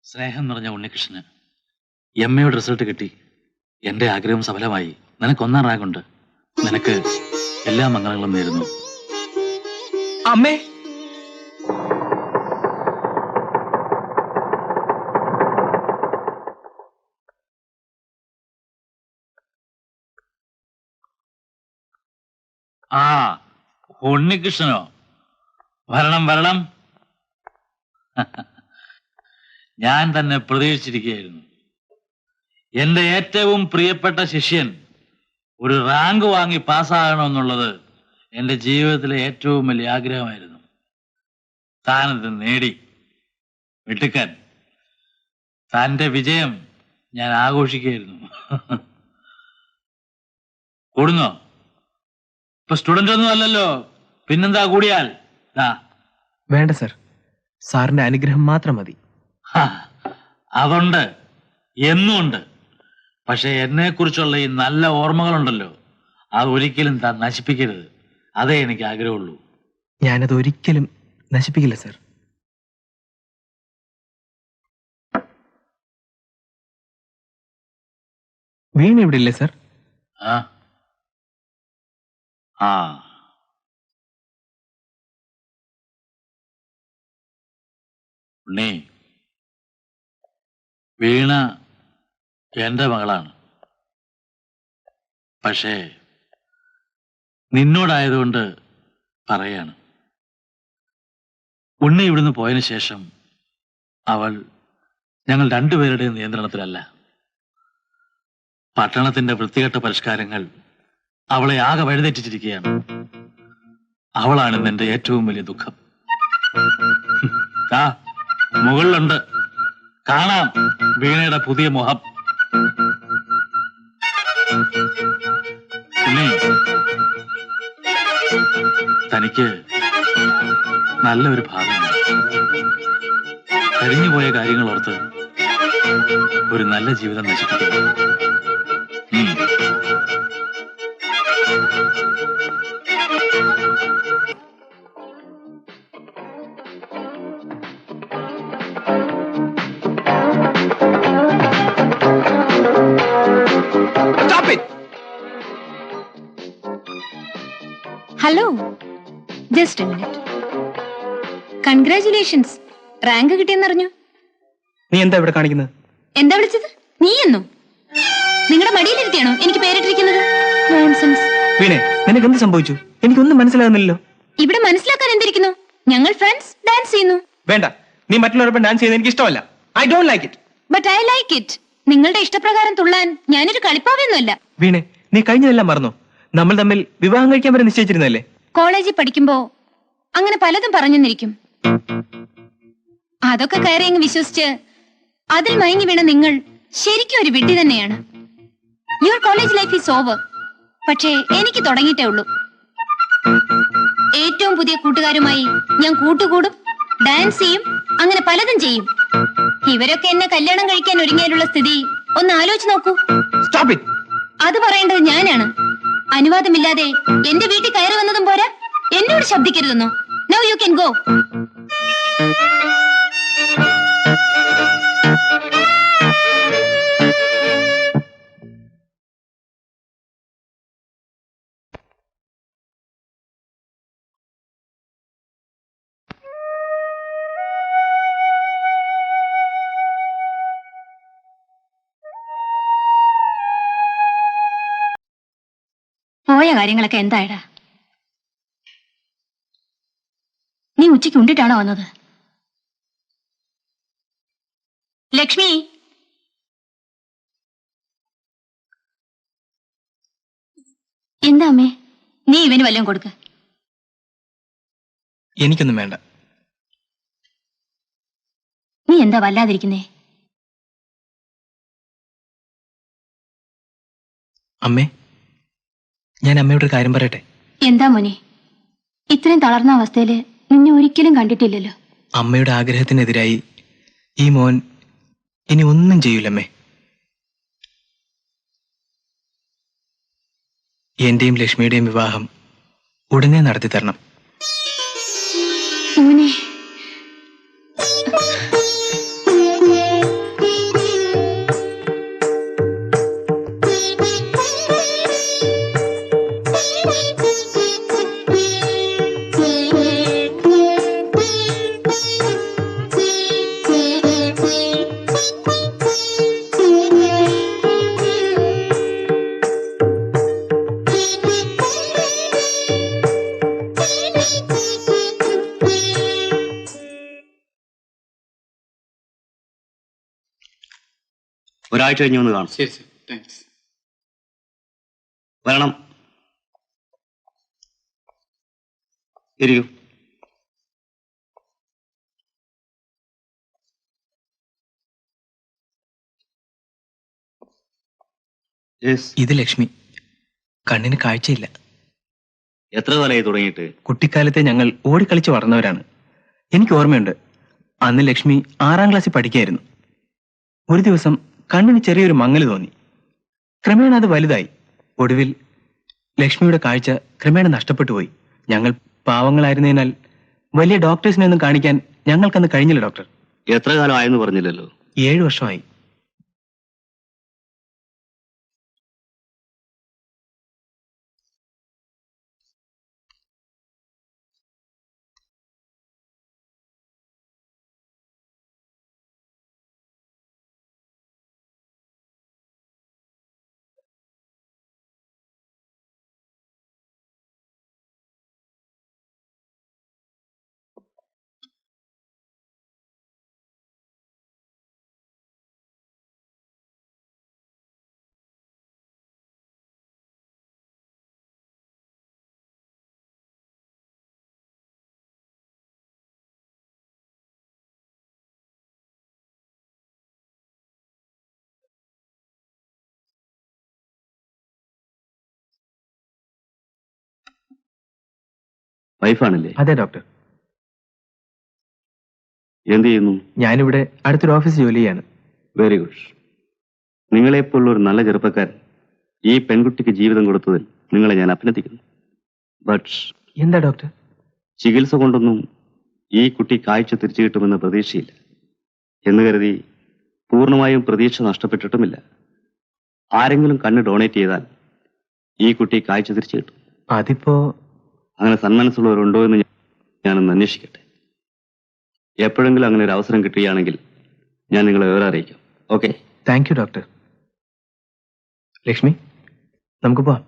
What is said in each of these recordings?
സ്നേഹം നിറഞ്ഞ ഉണ്ണികൃഷ്ണന് എമ്മയുടെ റിസൾട്ട് കിട്ടി. എന്റെ ആഗ്രഹം സഫലമായി. നിനക്കൊന്നാം റാങ്കുണ്ട്. നിനക്ക് എല്ലാ മംഗളങ്ങളും നേരുന്നു. അമ്മേ, ആ ഉണ്ണികൃഷ്ണനോ? വരണം വരണം. ഞാൻ തന്നെ പ്രതീക്ഷിച്ചിരിക്കുകയായിരുന്നു. എന്റെ ഏറ്റവും പ്രിയപ്പെട്ട ശിഷ്യൻ ഒരു റാങ്ക് വാങ്ങി പാസ്സാകണമെന്നുള്ളത് എന്റെ ജീവിതത്തിലെ ഏറ്റവും വലിയ ആഗ്രഹമായിരുന്നു. താനത് നേടി. മിടുക്കൻ. തന്റെ വിജയം ഞാൻ ആഘോഷിക്കുകയായിരുന്നു. കൂടുന്നോ? ഇപ്പൊ സ്റ്റുഡന്റ് ഒന്നും അല്ലല്ലോ, പിന്നെന്താ കൂടിയാൽ? വേണ്ട സർ, സാറിന്റെ അനുഗ്രഹം മാത്രം മതി. അതുണ്ട്, എന്നും ഉണ്ട്. പക്ഷെ എന്നെ കുറിച്ചുള്ള ഈ നല്ല ഓർമ്മകളുണ്ടല്ലോ, അത് ഒരിക്കലും താൻ നശിപ്പിക്കരുത്. അതേ എനിക്ക് ആഗ്രഹമുള്ളൂ. ഞാനത് ഒരിക്കലും നശിപ്പിക്കില്ല സർ. വീണ ഇവിടെ ഇല്ലേ സർ? ആ ഉണ്ണി, വീണ എന്റെ മകളാണ്. പക്ഷേ നിന്നോടായതുകൊണ്ട് പറയാണ്, ഉണ്ണി ഇവിടുന്ന് പോയതിനു ശേഷം അവൾ ഞങ്ങൾ രണ്ടുപേരുടെയും നിയന്ത്രണത്തിലല്ല. പട്ടണത്തിന്റെ വൃത്തികെട്ട പരിഷ്കാരങ്ങൾ അവളെ ആകെ വഴിതെറ്റിച്ചിരിക്കുകയാണ്. അവളാണ് എന്റെ ഏറ്റവും വലിയ ദുഃഖം. മുകളിലുണ്ട്, കാണാം വീണയുടെ പുതിയ മുഖം. പിന്നെ തനിക്ക് നല്ലൊരു ഭാവിയുണ്ട്. കഴിഞ്ഞുപോയ കാര്യങ്ങൾ ഓർത്ത് ഒരു നല്ല ജീവിതം നശിപ്പിക്കുന്നു. Hello, just a minute. Congratulations, rank കിട്ടിയെന്നറിഞ്ഞു. നീ എന്താ ഇവിടെ കാണിക്കുന്നത്? എന്താ വിളിച്ചത്? നീ എന്നോ? നിങ്ങളുടെ മടിയിലിരുത്തിയാണോ എനിക്ക് പേരിട്ടിരിക്കുന്നത്? നോൺസെൻസ്. വീണേ, നിനക്ക് എന്ത് സംഭവിച്ചു? എനിക്കൊന്നും മനസ്സിലാകുന്നില്ലല്ലോ. ഇവിടെ മനസ്സിലാക്കാൻ എന്തിരിക്കുന്നു? ഞങ്ങൾ ഫ്രണ്ട്സ് ഡാൻസ് ചെയ്യുന്നു. വേണ്ട, നീ മറ്റുള്ളവരൊപ്പം ഡാൻസ് ചെയ്യുന്നത് എനിക്ക് ഇഷ്ടമല്ല. I don't like it. But I like it. നിങ്ങളുടെ ഇഷ്ടപ്രകാരം തുള്ളാൻ ഞാനൊരു കളിപ്പാവയൊന്നുമല്ല. വീണേ, നീ കഴിഞ്ഞതെല്ലാം മറന്നോ? നമ്മൾ തമ്മിൽ വിവാഹം കഴിക്കാൻ വരെ നിശ്ചയിച്ചിരുന്നല്ലേ? കോളേജിൽ പഠിക്കുമ്പോ അങ്ങനെ പലതും പറഞ്ഞെന്നിരിക്കും. അതൊക്കെ കയറി അങ്ങ് വിശ്വസിച്ച് അതിൽ മയങ്ങി വീണ നിങ്ങൾ ശരിക്കും ഒരു വിഡ്ഢി തന്നെയാണ്. Your college life is over. പക്ഷേ എനിക്ക് തുടങ്ങിയിട്ടേ ഉള്ളൂ. ഏറ്റവും പുതിയ കൂട്ടുകാരുമായി ഞാൻ കൂട്ടുകൂടും, ഡാൻസ് ചെയ്യും, അങ്ങനെ പലതും ചെയ്യും. ഇവരൊക്കെ എന്നെ കല്യാണം കഴിക്കാൻ ഒരുങ്ങിയാലുള്ള സ്ഥിതി ഒന്ന് ആലോചിച്ച് നോക്കൂ. അത് പറയേണ്ടത് ഞാനാണ്. അനുവാദമില്ലാതെ എന്റെ വീട്ടിൽ കയറി വന്നതും പോരാ, എന്നോട് ശബ്ദിക്കരുതെന്നോ? No, you can go. പോയ കാര്യങ്ങളൊക്കെ എന്തായടാ? നീ ഉച്ചയ്ക്ക് ഉണ്ടിട്ടാണോ വന്നത്? ലക്ഷ്മി, എന്താ അമ്മേ? നീ ഇവന് വല്ലതും കൊടുക്ക. എനിക്കൊന്നും വേണ്ട. നീ എന്താ വല്ലാതിരിക്കുന്നേ? അമ്മേ, ഞാൻ അമ്മയോട് ഒരു കാര്യം പറയട്ടെ? എന്താ മോനെ? ഇത്രയും തളർന്ന അവസ്ഥയില് നിന്നെ ഒരിക്കലും കണ്ടിട്ടില്ലല്ലോ. അമ്മയുടെ ആഗ്രഹത്തിനെതിരായി ഈ മോൻ ഇനി ഒന്നും ചെയ്യൂലമ്മേ. എന്റെയും ലക്ഷ്മിയുടെയും വിവാഹം ഉടനെ നടത്തി തരണം. മോനെ, ഒരാഴ്ച കഴിഞ്ഞ് വന്ന് കാണും. ശരി ശരി, താങ്ക്സ്. വരണം. ഇരിക്കൂ. ഇത് ലക്ഷ്മി. കണ്ണിന് കാഴ്ചയില്ല. എത്ര കാലമായി തുടങ്ങിയിട്ട്? കുട്ടിക്കാലത്തെ ഞങ്ങൾ ഓടിക്കളിച്ച് വളർന്നവരാണ്. എനിക്ക് ഓർമ്മയുണ്ട്, അന്ന് ലക്ഷ്മി 6ാം ക്ലാസ്സിൽ പഠിക്കായിരുന്നു. ഒരു ദിവസം കണ്ണിന് ചെറിയൊരു മങ്ങല് തോന്നി. ക്രമേണ അത് വലുതായി. ഒടുവിൽ ലക്ഷ്മിയുടെ കാഴ്ച ക്രമേണ നഷ്ടപ്പെട്ടു പോയി. ഞങ്ങൾ പാവങ്ങളായിരുന്നതിനാൽ വലിയ ഡോക്ടേഴ്സിനെ ഒന്നും കാണിക്കാൻ ഞങ്ങൾക്കന്ന് കഴിഞ്ഞില്ല ഡോക്ടർ. എത്ര കാലം ആയെന്ന് പറഞ്ഞില്ലല്ലോ. 7 വർഷമായി. വൈഫാണല്ലേ? അതെ ഡോക്ടർ. എന്ത് ചെയ്യുന്നു? ഞാനിവിടെ അടുത്തൊരു ഓഫീസ് ജോലി ചെയ്യാണ്. Very good. നിങ്ങളെപ്പോലുള്ള ഒരു നല്ല ചെറുപ്പക്കാരൻ ഈ പെൺകുട്ടിക്ക് ജീവിതം കൊടുത്തതിൽ നിങ്ങളെ ഞാൻ അഭിനന്ദിക്കുന്നു. ബട്ട് എന്താ ഡോക്ടർ? ചികിത്സ കൊണ്ടൊന്നും ഈ കുട്ടി കാഴ്ച തിരിച്ചു കിട്ടുമെന്ന് പ്രതീക്ഷയില്ല. എന്ന് കരുതി പൂർണ്ണമായും പ്രതീക്ഷ നഷ്ടപ്പെട്ടിട്ടുമില്ല. ആരെങ്കിലും കണ്ണ് ഡൊണേറ്റ് ചെയ്താൽ ഈ കുട്ടി കാഴ്ച തിരിച്ചു കിട്ടും. അതിപ്പോ അങ്ങനെ സന്മനസ്സുള്ളവരുണ്ടോ എന്ന് ഞാനൊന്ന് അന്വേഷിക്കട്ടെ. എപ്പോഴെങ്കിലും അങ്ങനെ ഒരു അവസരം കിട്ടുകയാണെങ്കിൽ ഞാൻ നിങ്ങളെ വേറെ അറിയിക്കാം. Okay? Thank you doctor. Lakshmi, നമുക്ക് പോവാം.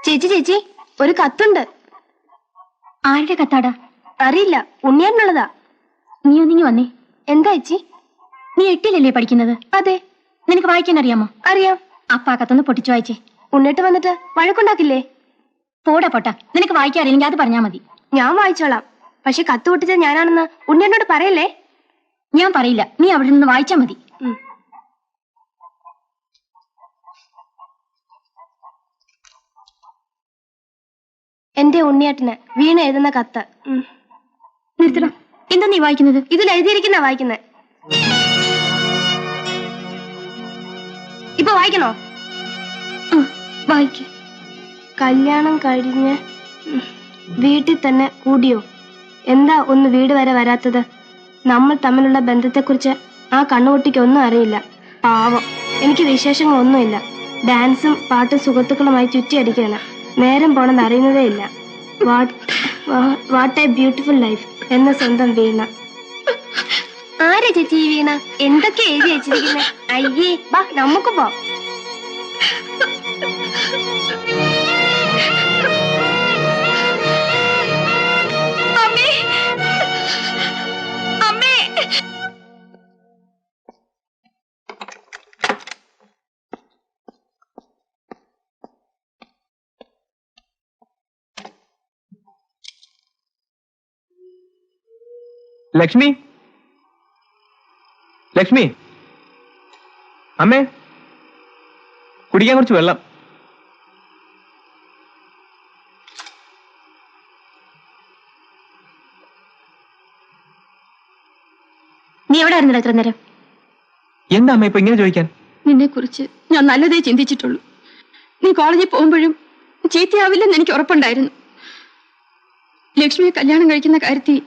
ചേച്ചി ചേച്ചി, ഒരു കത്തുണ്ട്. ആരുടെ കത്താടാ? അറിയില്ല, ഉണ്ണിയാനുള്ളതാ. നീ ഒന്നിങ്ങി വന്നേ. എന്താ ചേച്ചി? നീ 8-ലല്ലേ പഠിക്കുന്നത്? അതെ. നിനക്ക് വായിക്കാൻ അറിയാമോ? അറിയാം. അപ്പ ആ കത്തൊന്ന് പൊട്ടിച്ചു വായിച്ചേ. ഉണ്ണിട്ട് വന്നിട്ട് വഴക്കുണ്ടാക്കില്ലേ? പോടാ പൊട്ടാ, നിനക്ക് വായിക്കാൻ അറിയില്ലെങ്കിൽ അത് പറഞ്ഞാ മതി. ഞാൻ വായിച്ചോളാം. പക്ഷെ കത്ത് പൊട്ടിച്ചത് ഞാനാണെന്ന് ഉണ്ണിയനോട് പറയല്ലേ? ഞാൻ പറയില്ല, നീ അവിടെ നിന്ന് വായിച്ചാ മതി. എന്റെ ഉണ്ണിയേട്ടന് വീണ എഴുതുന്ന കത്ത്. നിർത്തണം. എന്താ നീ വായിക്കുന്നത്? ഇതിൽ എഴുതിയിരിക്കുന്ന വായിക്കുന്നത്. ഇപ്പൊ വായിക്കണോ? വായിക്ക. കല്യാണം കഴിഞ്ഞ് വീട്ടിൽ തന്നെ കൂടിയോ? എന്താ ഒന്ന് വീട് വരെ വരാത്തത്? നമ്മൾ തമ്മിലുള്ള ബന്ധത്തെക്കുറിച്ച് ആ കണ്ണുകുട്ടിക്ക് ഒന്നും അറിയില്ല. പാവം. എനിക്ക് വിശേഷങ്ങളൊന്നുമില്ല. ഡാൻസും പാട്ടും സുഹൃത്തുക്കളുമായി ചുറ്റിയടിക്കുകയാണ്. നേരം പോണെന്ന് അറിയുന്നതേ ഇല്ല. വാട്ട് എ ബ്യൂട്ടിഫുൾ ലൈഫ് എന്ന സ്വന്തം വീണ. ആരാ ചേച്ചി ഈ വീണ? എന്തൊക്കെ എഴുതി വെച്ചിരിക്കുന്നത്? അയ്യേ, വാ നമുക്ക് പോ. ലക്ഷ്മി, ലക്ഷ്മി, അമ്മേ, കുടിക്കാൻ കുറച്ച് വെള്ളം. നീ എവിടെ ആയിരുന്നില്ല എത്ര നേരം? എന്താ അമ്മ ഇപ്പൊ ഇങ്ങനെ ചോദിക്കാൻ? നിന്നെ കുറിച്ച് ഞാൻ നല്ലതേ ചിന്തിച്ചിട്ടുള്ളൂ. നീ കോളേജിൽ പോകുമ്പോഴും ചീത്തയാവില്ലെന്ന് എനിക്ക് ഉറപ്പുണ്ടായിരുന്നു. ലക്ഷ്മിയെ കല്യാണം കഴിക്കുന്ന കാര്യത്തിൽ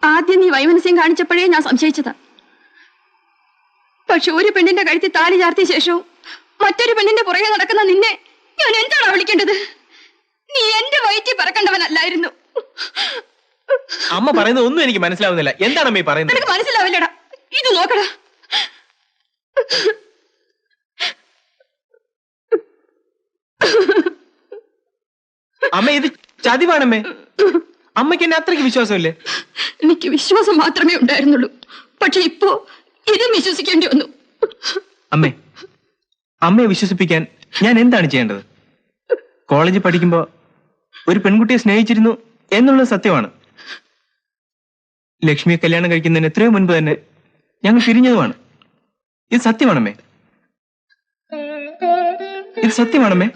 ആദ്യം നീ വൈമനസ്യം കാണിച്ചപ്പോഴേ ഞാൻ സംശയിച്ചതാ. പക്ഷെ ഒരു പെണ്ണിന്റെ കഴുത്തിൽ താലി ചാർത്തിയ ശേഷവും മറ്റൊരു പെണ്ണിന്റെ പുറകെ നടക്കുന്ന നിന്നെ ഞാൻ എന്താണ് വിളിക്കേണ്ടത്? നീ എന്റെ വയറ്റിൽ പറക്കേണ്ടവനല്ലായിരുന്നു. അമ്മ പറയുന്നത് ഒന്നും എനിക്ക് മനസ്സിലാവുന്നില്ല. എന്താണ് അമ്മ ഈ പറയുന്നത്? നിനക്ക് മനസ്സിലാവില്ലടാ. ഇത് നോക്കടാ. അമ്മ ഇത് ചതിവാണമ്മേ. അമ്മയ്ക്ക് എന്നെ അത്രയ്ക്ക് വിശ്വാസമില്ലേ? എനിക്ക് വിശ്വാസം മാത്രമേ ഉണ്ടായിരുന്നുള്ളൂ. പക്ഷെ ഇപ്പോ ഇതും വിശ്വസിക്കേണ്ടി വന്നു. അമ്മയെ വിശ്വസിപ്പിക്കാൻ ഞാൻ എന്താണ് ചെയ്യേണ്ടത്? കോളേജിൽ പഠിക്കുമ്പോ ഒരു പെൺകുട്ടിയെ സ്നേഹിച്ചിരുന്നു എന്നുള്ളത് സത്യമാണ്. ലക്ഷ്മിയെ കല്യാണം കഴിക്കുന്നതിന് എത്രയോ മുൻപ് തന്നെ ഞങ്ങൾ പിരിഞ്ഞതുമാണ്. ഇത് സത്യമാണമ്മേ, ഇത് സത്യമാണമ്മേ.